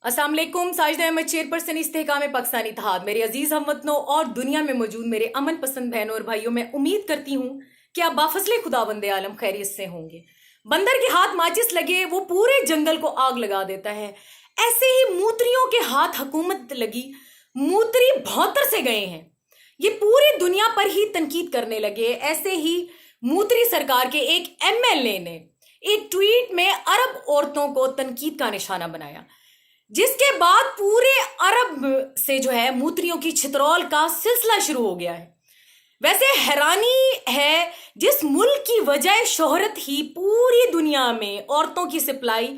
अस्सलाम वालेकुम। साजिदा अहमद चेयरपर्सन इस्तेहकाम पाकिस्तानी इत्तेहाद। मेरे अजीज हमवतनों और दुनिया में मौजूद मेरे अमन पसंद बहनों और भाइयों, मैं उम्मीद करती हूँ कि आप बाफसले खुदाबंदे आलम खैरियत से होंगे। बंदर के हाथ माचिस लगे वो पूरे जंगल को आग लगा देता है, ऐसे ही मूत्रियों के हाथ हुकूमत लगी, मूत्री भौंतर से गए हैं, ये पूरी दुनिया पर ही तनकीद करने लगे। ऐसे ही मूत्री सरकार के एक एमएलए ने एक ट्वीट में अरब औरतों को तनकीद का निशाना बनाया, जिसके बाद पूरे अरब से जो है मूत्रियों की छितरौल का सिलसिला शुरू हो गया है। वैसे हैरानी है, जिस मुल्क की वजह शोहरत ही पूरी दुनिया में औरतों की सप्लाई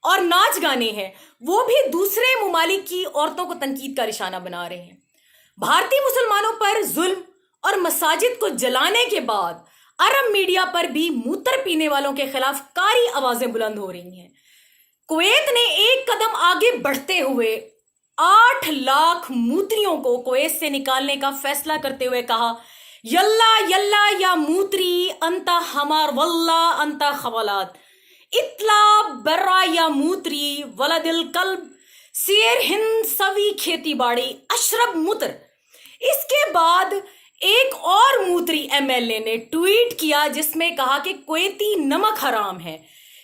और नाच गाने हैं, वो भी दूसरे ममालिक की औरतों को तनकीद का निशाना बना रहे हैं। भारतीय मुसलमानों पर जुल्म और मसाजिद को जलाने के बाद अरब मीडिया पर भी मूत्र पीने वालों के खिलाफ कारी आवाजें बुलंद हो रही हैं। कुवैत ने एक कदम आगे बढ़ते हुए 8 लाख मूत्रियों को कुवैत से निकालने का फैसला करते हुए कहा, यल्ला यल्ला या मूत्री अंता हमार वल्ला अंता खवलात इतला बर्रा या मूत्री वलदिल कल्ब शेर हिंद सवी खेती बाड़ी अशरब मूत्र। इसके बाद एक और मूत्री एमएलए ने ट्वीट किया जिसमें कहा कि कुवैती नमक हराम है,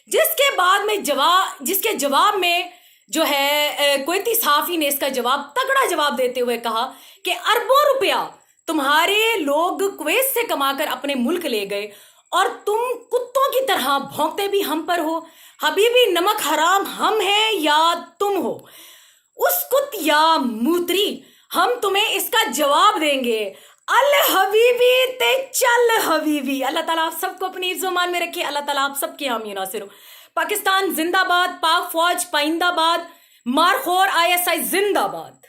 जिसके जवाब में जो है कुवैती सहाफी ने इसका तगड़ा जवाब देते हुए कहा कि अरबों रुपया तुम्हारे लोग कुवैत से कमाकर अपने मुल्क ले गए और तुम कुत्तों की तरह भौंकते भी हम पर हो। हबीबी नमक हराम हम हैं या तुम हो? उस कुत या मूत्री, हम तुम्हें इसका जवाब देंगे। अल हबीबी ते चल हबीबी। अल्लाह ताला आप सबको अपनी ज़ुबान में रखे। अल्लाह ताला आप सबके हामी नासिर हो। पाकिस्तान जिंदाबाद, पाक फौज पाइंदाबाद, मारखोर ISI जिंदाबाद।